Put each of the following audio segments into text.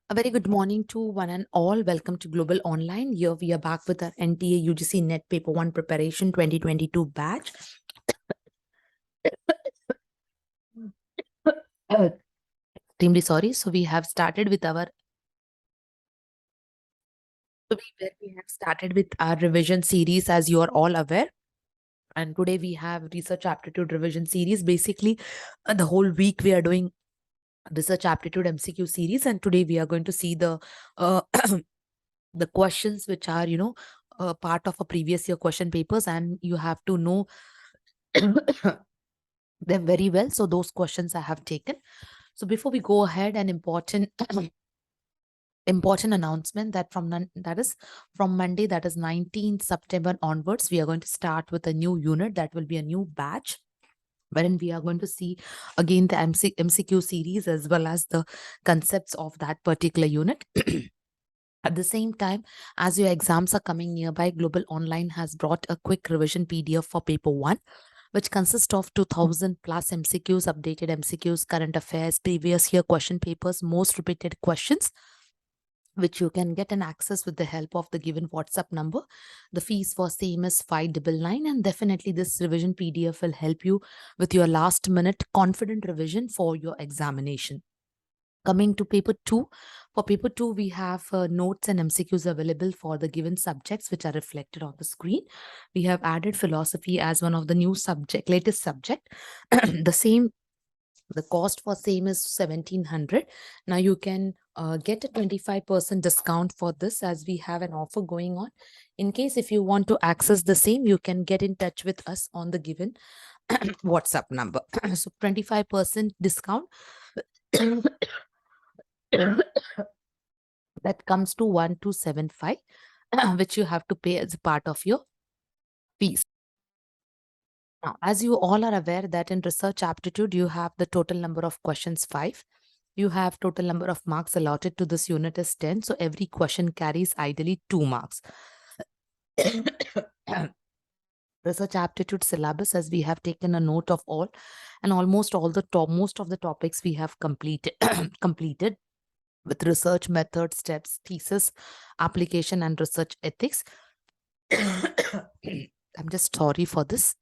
A very good morning to one and all. Welcome to Global Online. Here we are back with our NTA UGC Net Paper 1 Preparation 2022 batch. Extremely sorry. So we have started with our revision series, as you are all aware. And today we have research aptitude revision series. Basically, the whole week we are doing research aptitude MCQ series, and today we are going to see the the questions which are part of a previous year question papers, and you have to know them very well. So those questions I have taken. So before we go ahead, an important important announcement that from Monday, that is 19th September onwards, we are going to start with a new unit. That will be a new batch wherein we are going to see again the MCQ series as well as the concepts of that particular unit. At the same time, as your exams are coming nearby, Global Online has brought a quick revision PDF for paper 1, which consists of 2000 plus MCQs, updated MCQs, current affairs, previous year question papers, most repeated questions, which you can get an access with the help of the given WhatsApp number. The fees for same is 599, and definitely this revision PDF will help you with your last minute confident revision for your examination. Coming to paper 2, for paper 2, we have notes and MCQs available for the given subjects, which are reflected on the screen. We have added philosophy as one of the latest subject. The cost for same is 1700. Now you can get a 25% discount for this, as we have an offer going on. In case if you want to access the same, you can get in touch with us on the given WhatsApp number. So 25% discount. That comes to 1275, which you have to pay as a part of your fees. Now, as you all are aware that in research aptitude, you have the total number of questions 5. You have total number of marks allotted to this unit is 10. So every question carries ideally 2 marks. Research aptitude syllabus, as we have taken a note of all, and almost most of the topics we have completed completed with research method, steps, thesis, application, and research ethics. I'm just sorry for this.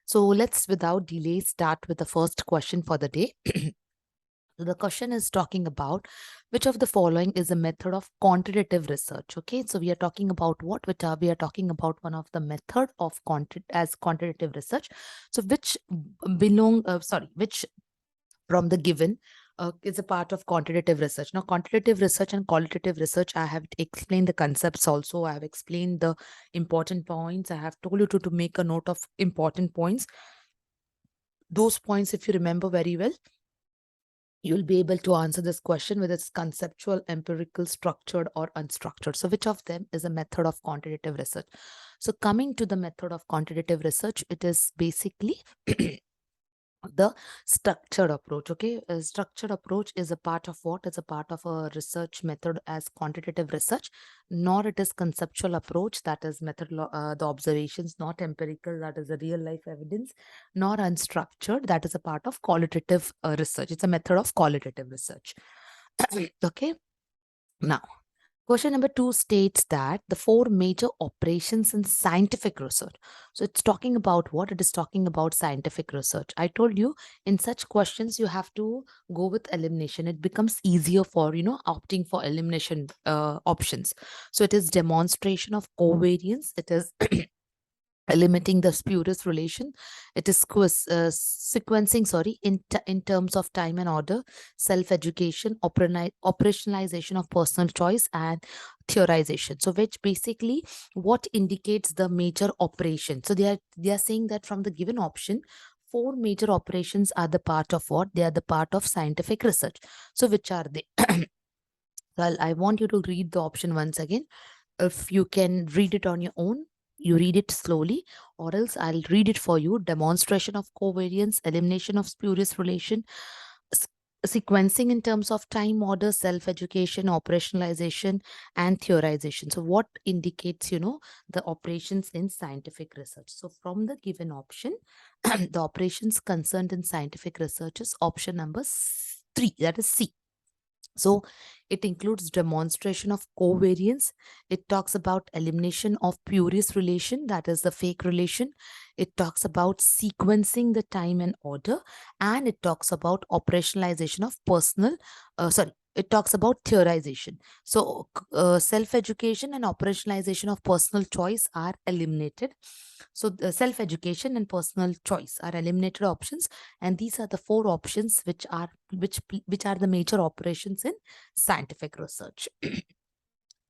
So let's, without delay, start with the first question for the day. The question is talking about which of the following is a method of quantitative research. Okay, so we are talking about what? We are talking about one of the method of quantitative research. So which which from the given is a part of quantitative research. Now, quantitative research and qualitative research, I have explained the concepts also. I have explained the important points. I have told you to make a note of important points. Those points, if you remember very well, you'll be able to answer this question whether it's conceptual, empirical, structured, or unstructured. So which of them is a method of quantitative research? So coming to the method of quantitative research, it is basically the structured approach. Okay, a structured approach is a part of what? It's a part of a research method as quantitative research, nor it is conceptual approach, that is the observations, not empirical, that is the real life evidence, nor unstructured, that is a part of qualitative research. It's a method of qualitative research. Okay, now question number 2 states that the 4 major operations in scientific research. So it's talking about what? It is talking about scientific research. I told you in such questions you have to go with elimination. It becomes easier for opting for elimination options. So it is demonstration of covariance. It is limiting the spurious relation. It is sequencing, in terms of time and order, self-education, operationalization of personal choice, and theorization. So which basically what indicates the major operation. So they are saying that from the given option, 4 major operations are the part of what? They are the part of scientific research. So which are they? Well, I want you to read the option once again. If you can read it on your own, you read it slowly, or else I'll read it for you. Demonstration of covariance, elimination of spurious relation, sequencing in terms of time order, self-education, operationalization, and theorization. So what indicates, the operations in scientific research? So from the given option, the operations concerned in scientific research is option number 3, that is C. So it includes demonstration of covariance. It talks about elimination of spurious relation, that is the fake relation. It talks about sequencing the time and order, and it talks about operationalization of it talks about theorization. So self-education and operationalization of personal choice are eliminated. So the self-education and personal choice are eliminated options, and these are the four options which are the major operations in scientific research.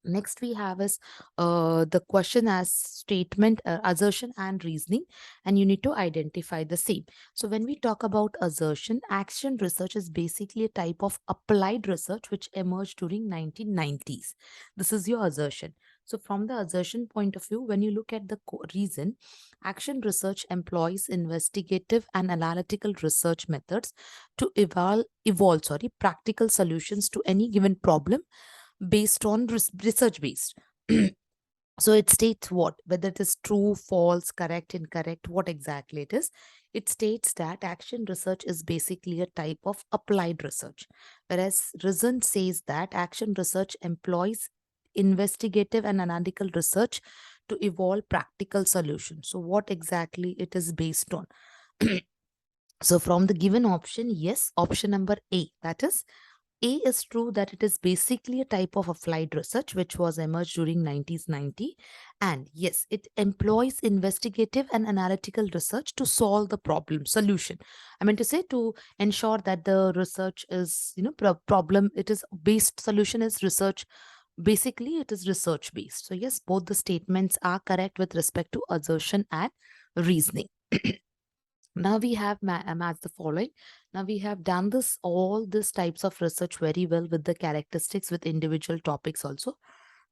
Next we have is the question as statement, assertion and reasoning, and you need to identify the same. So when we talk about assertion, action research is basically a type of applied research which emerged during 1990s. This is your assertion. So from the assertion point of view, when you look at the reason, action research employs investigative and analytical research methods to evolve practical solutions to any given problem based on research based. So it states what, whether it is true, false, correct, incorrect, what exactly it is. It states that action research is basically a type of applied research, whereas reason says that action research employs investigative and analytical research to evolve practical solutions. So what exactly it is based on? So from the given option, yes, option number A, that is A is true, that it is basically a type of applied research which was emerged during 1990. And yes, it employs investigative and analytical research to solve the problem solution. I mean to say, to ensure that the research is, problem, it is based solution is research. Basically, it is research based. So yes, both the statements are correct with respect to assertion and reasoning. Now we have matched the following. Now we have done this all these types of research very well with the characteristics with individual topics also.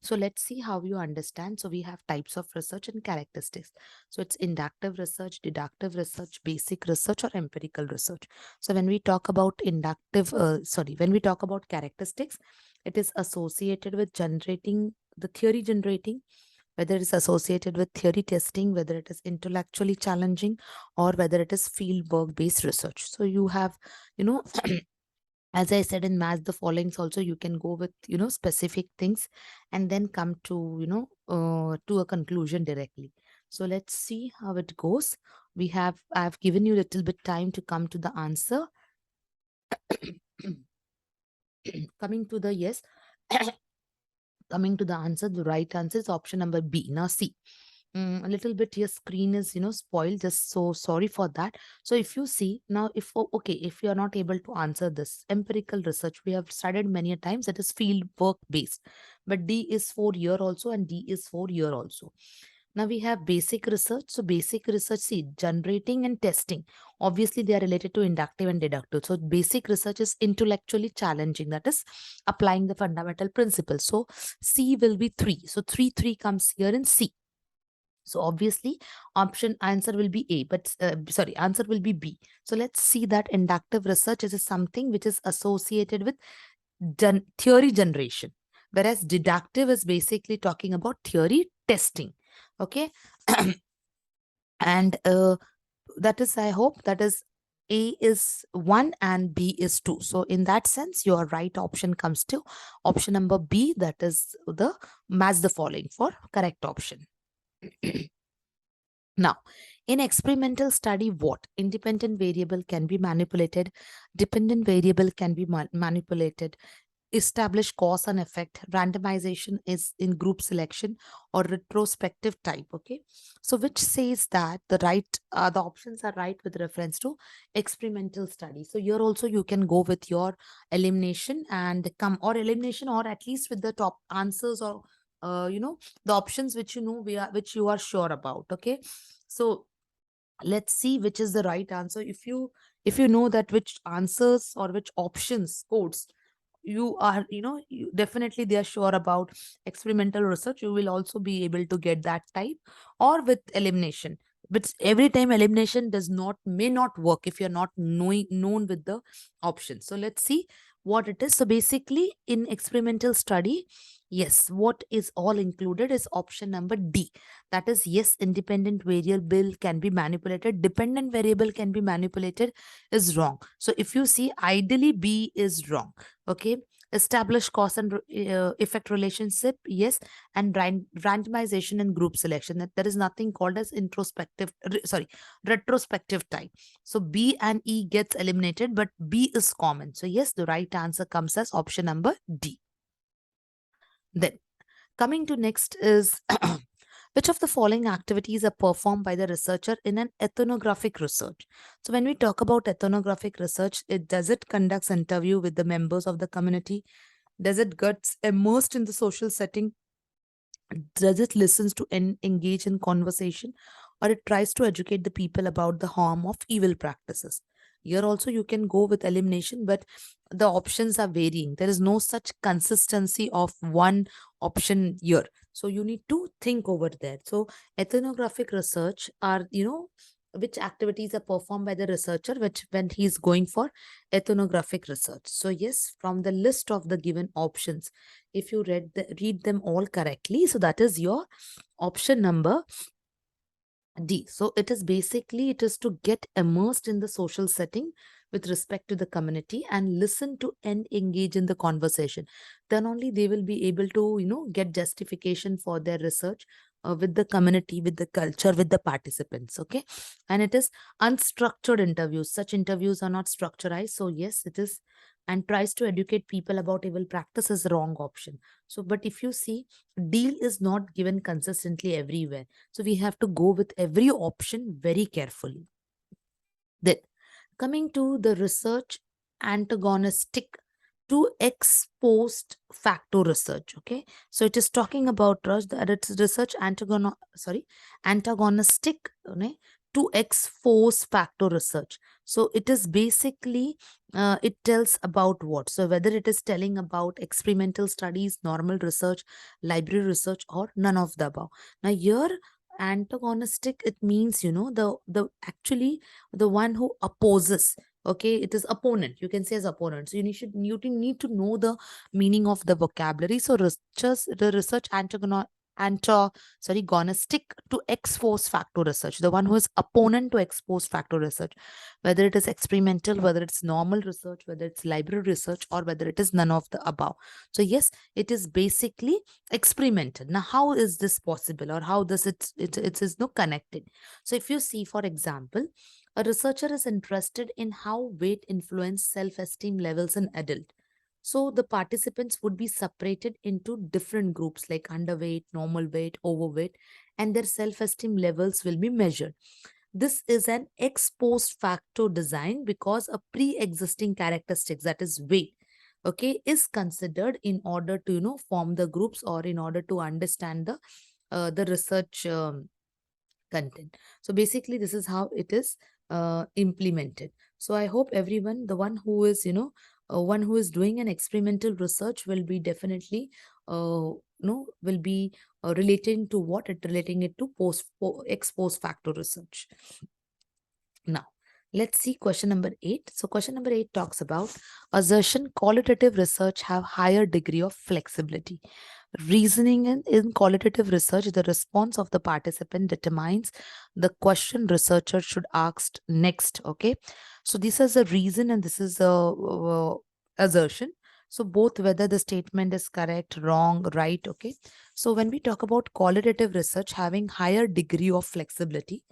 So let's see how you understand. So we have types of research and characteristics. So it's inductive research, deductive research, basic research, or empirical research. So when we talk about when we talk about characteristics, it is associated with generating the theory generating, whether it is associated with theory testing, whether it is intellectually challenging, or whether it is field work based research. So you have, you know, as I said in math, the followings also you can go with, specific things and then come to, to a conclusion directly. So let's see how it goes. I've given you a little bit time to come to the answer. Coming to the yes. Coming to the answer, the right answer is option number B. Now see, a little bit your screen is spoiled, just so sorry for that. So if you see now, if you are not able to answer this empirical research, we have studied many a times, that is field work based, but D is for year also and D is for year also. Now we have basic research. So basic research, see, generating and testing. Obviously, they are related to inductive and deductive. So basic research is intellectually challenging. That is applying the fundamental principles. So C will be 3. So 3 comes here in C. So obviously, option answer will be A, but answer will be B. So let's see that inductive research is something which is associated with theory generation, whereas deductive is basically talking about theory testing. Okay. And that is, I hope, that is A is 1 and B is 2. So in that sense, your right option comes to option number B, that is the match the following for correct option. Now, in experimental study, what? Independent variable can be manipulated, dependent variable can be manipulated, establish cause and effect, randomization is in group selection, or retrospective type. Okay, so which says that the options are right with reference to experimental study. So here also you can go with your elimination and elimination, or at least with the top answers, or the options which which you are sure about. Okay, so let's see which is the right answer. If you know that which answers or which options codes you are, definitely they are sure about experimental research, you will also be able to get that type, or with elimination. But every time elimination may not work if you're not known with the options. So let's see what it is. So basically, in experimental study, Yes, what is all included is option number D. That is, yes, independent variable can be manipulated, dependent variable can be manipulated is wrong. So if you see, ideally B is wrong. Okay. Establish cause and effect relationship, yes, and randomization and group selection. That there is nothing called as retrospective type. So B and E gets eliminated, but B is common. So yes, the right answer comes as option number D. Then coming to next is which of the following activities are performed by the researcher in an ethnographic research? So when we talk about ethnographic research, does it conducts interview with the members of the community? Does it gets immersed in the social setting? Does it listens to engage in conversation, or it tries to educate the people about the harm of evil practices? Here also you can go with elimination, but the options are varying. There is no such consistency of one option here, so you need to think over there. So ethnographic research are, which activities are performed by the researcher which when he is going for ethnographic research. So yes, from the list of the given options, if you read them all correctly, so that is your option number D. So it is basically, it is to get immersed in the social setting with respect to the community and listen to and engage in the conversation. Then only they will be able to, get justification for their research with the community, with the culture, with the participants. Okay. And it is unstructured interviews. Such interviews are not structured. So yes, it is, and tries to educate people about evil practice is the wrong option. So, but if you see, deal is not given consistently everywhere. So we have to go with every option very carefully. Then coming to the research antagonistic to ex post facto research. Okay. So it is talking about that it's research antagonistic to ex post facto research. So it is basically, it tells about what? So whether it is telling about experimental studies, normal research, library research, or none of the above. Now here, antagonistic, it means, the actually the one who opposes. Okay, it is opponent, you can say as opponent. So you need to know the meaning of the vocabulary. So the research gonistic to ex post facto research, the one who is opponent to ex post facto research, whether it is experimental, whether it's normal research, whether it's library research, or whether it is none of the above. So yes, it is basically experimental. Now how is this possible, or how does it is no connected? So if you see, for example, a researcher is interested in how weight influence self-esteem levels in adult. So the participants would be separated into different groups like underweight, normal weight, overweight, and their self-esteem levels will be measured. This is an ex post facto design because a pre-existing characteristics, that is weight, okay, is considered in order to form the groups, or in order to understand the research content. So basically this is how it is implemented. So I hope everyone, the one who is one who is doing an experimental research will be definitely will be relating to what it relating it to ex post facto research. Now, let's see question number 8. So question number 8 talks about assertion qualitative research have higher degree of flexibility. Reasoning in qualitative research, the response of the participant determines the question researcher should ask next. Okay. So this is a reason and this is a assertion. So both whether the statement is correct, wrong, right. Okay. So when we talk about qualitative research having higher degree of flexibility,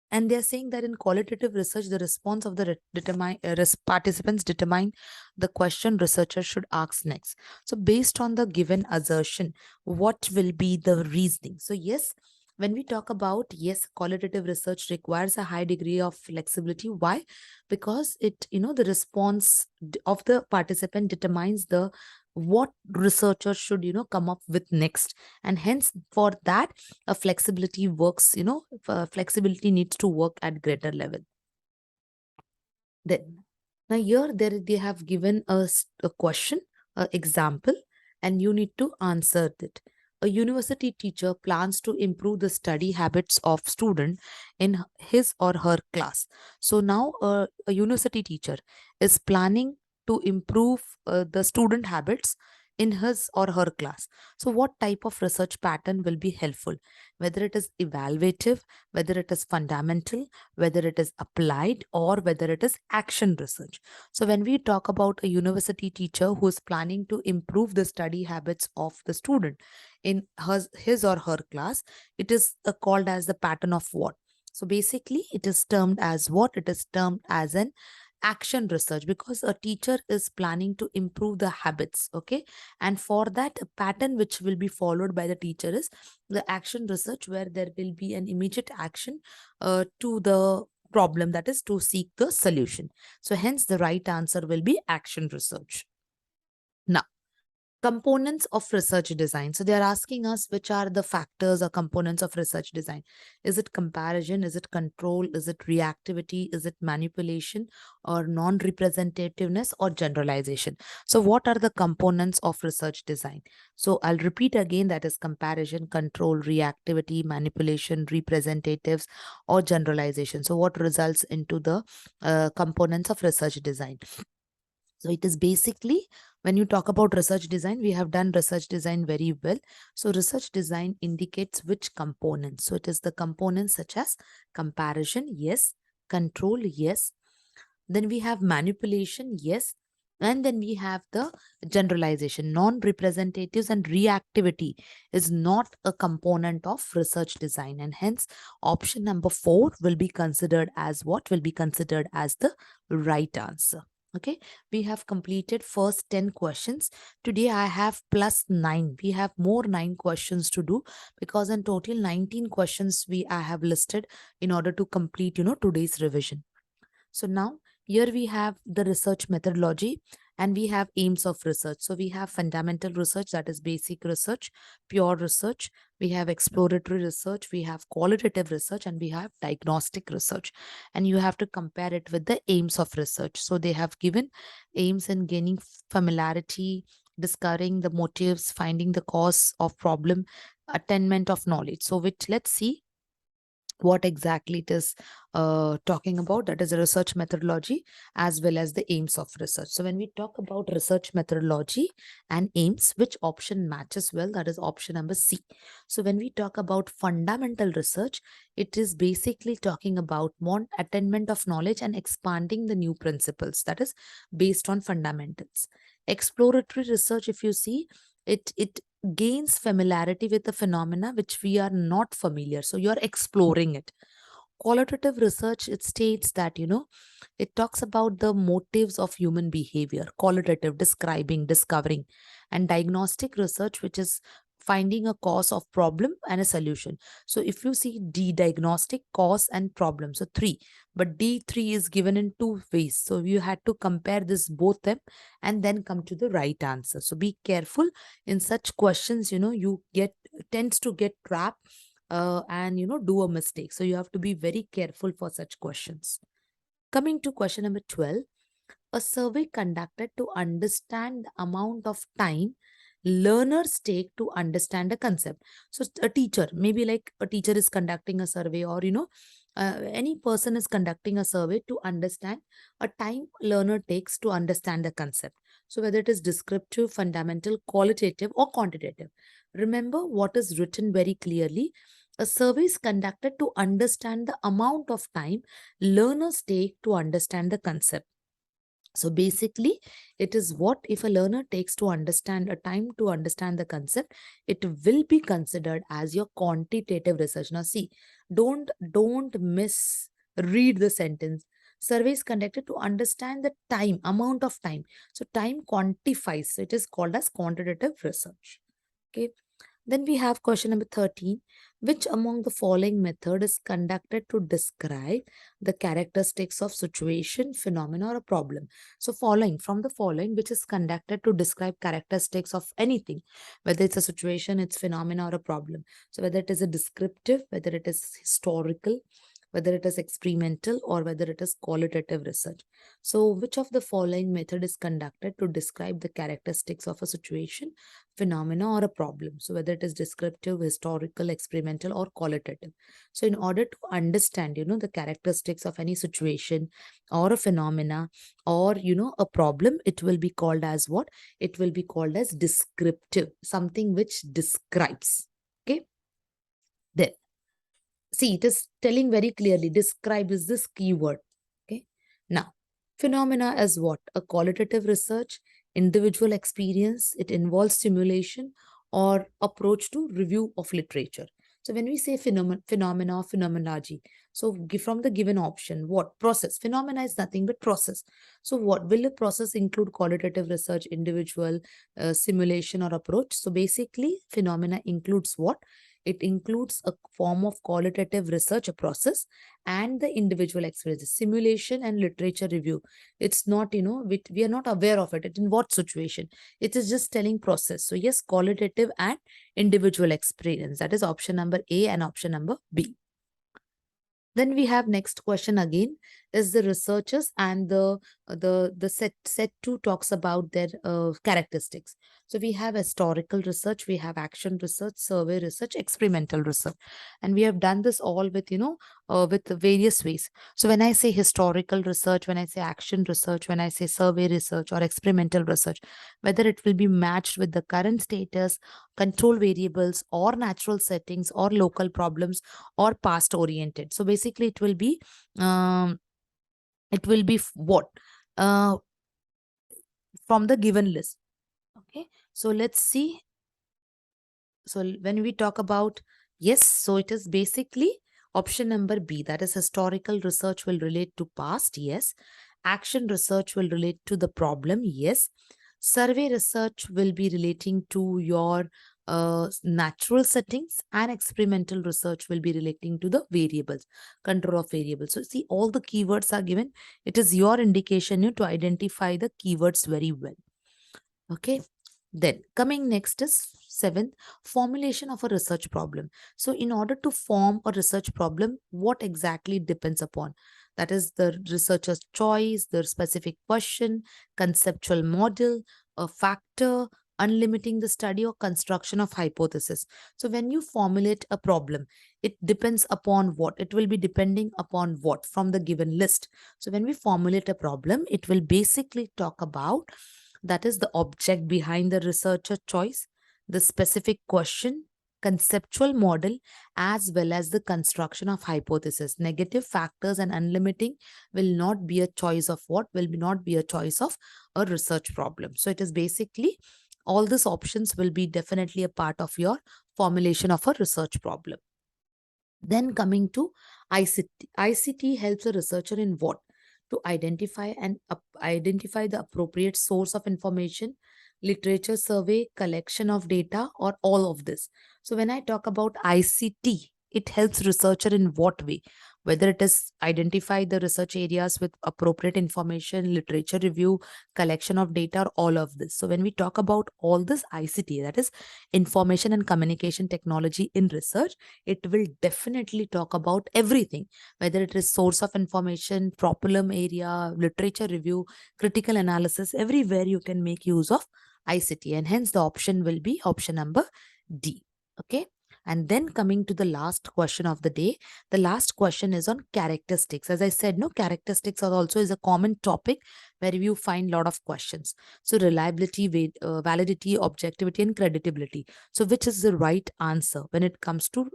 and they're saying that in qualitative research, the response of the participants determine the question researchers should ask next. So based on the given assertion, what will be the reasoning? So yes, when we talk about, yes, qualitative research requires a high degree of flexibility. Why? Because it, the response of the participant determines the what researchers should, come up with next. And hence for that, a flexibility works, flexibility needs to work at greater level. Then now here they have given us a question, a example, and you need to answer it. A university teacher plans to improve the study habits of student in his or her class. So now a university teacher is planning to improve the student habits in his or her class. So what type of research pattern will be helpful? Whether it is evaluative, whether it is fundamental, whether it is applied, or whether it is action research. So when we talk about a university teacher who is planning to improve the study habits of the student in his or her class, it is called as the pattern of what? So basically, it is termed as what? It is termed as an action research, because a teacher is planning to improve the habits. Okay. And for that, a pattern which will be followed by the teacher is the action research, where there will be an immediate action to the problem, that is to seek the solution. So hence the right answer will be action research. Now, components of research design. So they are asking us which are the factors or components of research design. Is it comparison? Is it control? Is it reactivity? Is it manipulation, or non-representativeness, or generalization? So what are the components of research design? So I'll repeat again, that is comparison, control, reactivity, manipulation, representatives, or generalization. So what results into the components of research design? So it is basically, when you talk about research design, we have done research design very well. So research design indicates which components. So it is the components such as comparison, yes; control, yes; then we have manipulation, yes; and then we have the generalization. Non-representatives and reactivity is not a component of research design, and hence option number 4 will be considered as what? Will be considered as the right answer. Okay, we have completed first 10 questions. Today I have plus 9. We have more 9 questions to do, because in total 19 questions I have listed in order to complete, today's revision. So now here we have the research methodology, and we have aims of research. So we have fundamental research, that is basic research; pure research; we have exploratory research; we have qualitative research; and we have diagnostic research. And you have to compare it with the aims of research. So they have given aims in gaining familiarity, discovering the motives, finding the cause of problem, attainment of knowledge. So which, let's see what exactly it is talking about. That is a research methodology as well as the aims of research. So when we talk about research methodology and aims, which option matches well? That is option number C. So when we talk about fundamental research, it is basically talking about more attainment of knowledge and expanding the new principles, that is based on fundamentals. Exploratory research, if you see, it gains familiarity with the phenomena which we are not familiar, so you're exploring it. Qualitative research, it states that, it talks about the motives of human behavior. Qualitative, describing, discovering. And diagnostic research, which is finding a cause of problem and a solution. So if you see D, diagnostic, cause, and problem, so 3, but D3 is given in 2 ways, so you had to compare this both them and then come to the right answer. So be careful in such questions. You tends to get trapped and do a mistake. So you have to be very careful for such questions. Coming to question number 12, a survey conducted to understand the amount of time learners take to understand a concept. So a teacher, maybe like a teacher is conducting a survey, or any person is conducting a survey to understand a time learner takes to understand a concept. So whether it is descriptive, fundamental, qualitative, or quantitative, remember what is written very clearly. A survey is conducted to understand the amount of time learners take to understand the concept. So basically, it is what if a learner takes to understand a time to understand the concept, it will be considered as your quantitative research. Now see, don't misread the sentence. Survey is conducted to understand the time, amount of time. So time quantifies. So it is called as quantitative research. Okay. Then we have question number 13. Which among the following method is conducted to describe the characteristics of situation, phenomena, or a problem? So from the following, which is conducted to describe characteristics of anything, whether it's a situation, it's phenomena, or a problem. So whether it is a descriptive, whether it is historical, whether it is experimental or whether it is qualitative research. So which of the following method is conducted to describe the characteristics of a situation, phenomena, or a problem? So whether it is descriptive, historical, experimental, or qualitative. So in order to understand, the characteristics of any situation or a phenomena or, a problem, it will be called as what? It will be called as descriptive, something which describes. Okay. There. See, it is telling very clearly, describe is this keyword. Okay. Now, phenomena is what? A qualitative research, individual experience. It involves simulation or approach to review of literature. So when we say phenomena, phenomenology, so from the given option, what? Process. Phenomena is nothing but process. So what will a process include? Qualitative research, individual, simulation, or approach? So basically, phenomena includes what? It includes a form of qualitative research, a process, and the individual experiences, simulation and literature review. It's not, we are not aware of it. In what situation? It is just telling process. So yes, qualitative and individual experience. That is option number A and option number B. Then we have next question again is the researchers and the set 2 talks about their characteristics. So we have historical research, we have action research, survey research, experimental research, and we have done this all with with various ways. So when I say historical research, when I say action research, when I say survey research or experimental research, whether it will be matched with the current status, control variables, or natural settings, or local problems, or past oriented. So basically it will be what from the given list. Okay, so let's see. So when we talk about, yes, so it is basically option number B, that is historical research will relate to past. Yes. Action research will relate to the problem. Yes. Survey research will be relating to your natural settings, and experimental research will be relating to the variables, control of variables. So see, all the keywords are given. It is your indication to identify the keywords very well. Okay. Then coming next is 7th, formulation of a research problem. So in order to form a research problem, what exactly depends upon? That is the researcher's choice, the specific question, conceptual model, a factor, unlimiting the study, or construction of hypothesis. So when you formulate a problem, it depends upon what? It will be depending upon what? From the given list. So when we formulate a problem, it will basically talk about, that is the object behind the researcher choice, the specific question, conceptual model, as well as the construction of hypothesis. Negative factors and unlimiting will not be a choice of what? Will not be a choice of a research problem. So it is basically all these options will be definitely a part of your formulation of a research problem. Then coming to ICT. ICT helps a researcher in what? To identify the appropriate source of information, literature survey, collection of data, or all of this. So when I talk about ICT, it helps researcher in what way? Whether it is identify the research areas with appropriate information, literature review, collection of data, or all of this. So when we talk about all this ICT, that is information and communication technology in research, it will definitely talk about everything, whether it is source of information, problem area, literature review, critical analysis, everywhere you can make use of ICT, and hence the option will be option number D. Okay. And then coming to the last question of the day, the last question is on characteristics. As I said, characteristics are also is a common topic where you find a lot of questions. So reliability, validity, objectivity, and credibility. So which is the right answer when it comes to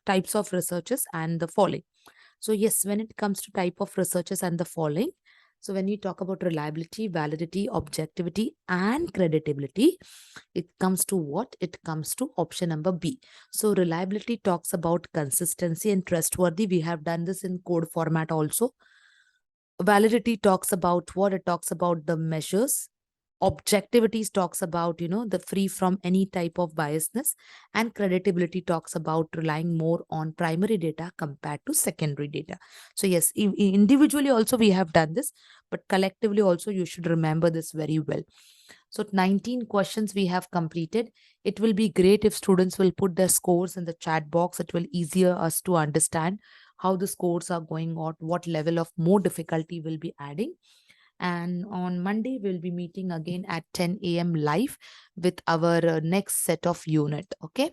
types of researches and the following? So yes, when it comes to type of researches and the following, so when you talk about reliability, validity, objectivity, and credibility, it comes to what? It comes to option number B. So reliability talks about consistency and trustworthy. We have done this in code format also. Validity talks about what? It talks about the measures. Objectivity talks about, the free from any type of biasness, and credibility talks about relying more on primary data compared to secondary data. So yes, individually also we have done this, but collectively also you should remember this very well. So 19 questions we have completed. It will be great if students will put their scores in the chat box. It will easier us to understand how the scores are going on, what level of more difficulty will be adding. And on Monday, we'll be meeting again at 10 a.m. live with our next set of unit. Okay.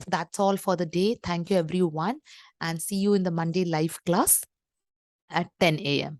That's all for the day. Thank you, everyone. And see you in the Monday live class at 10 a.m.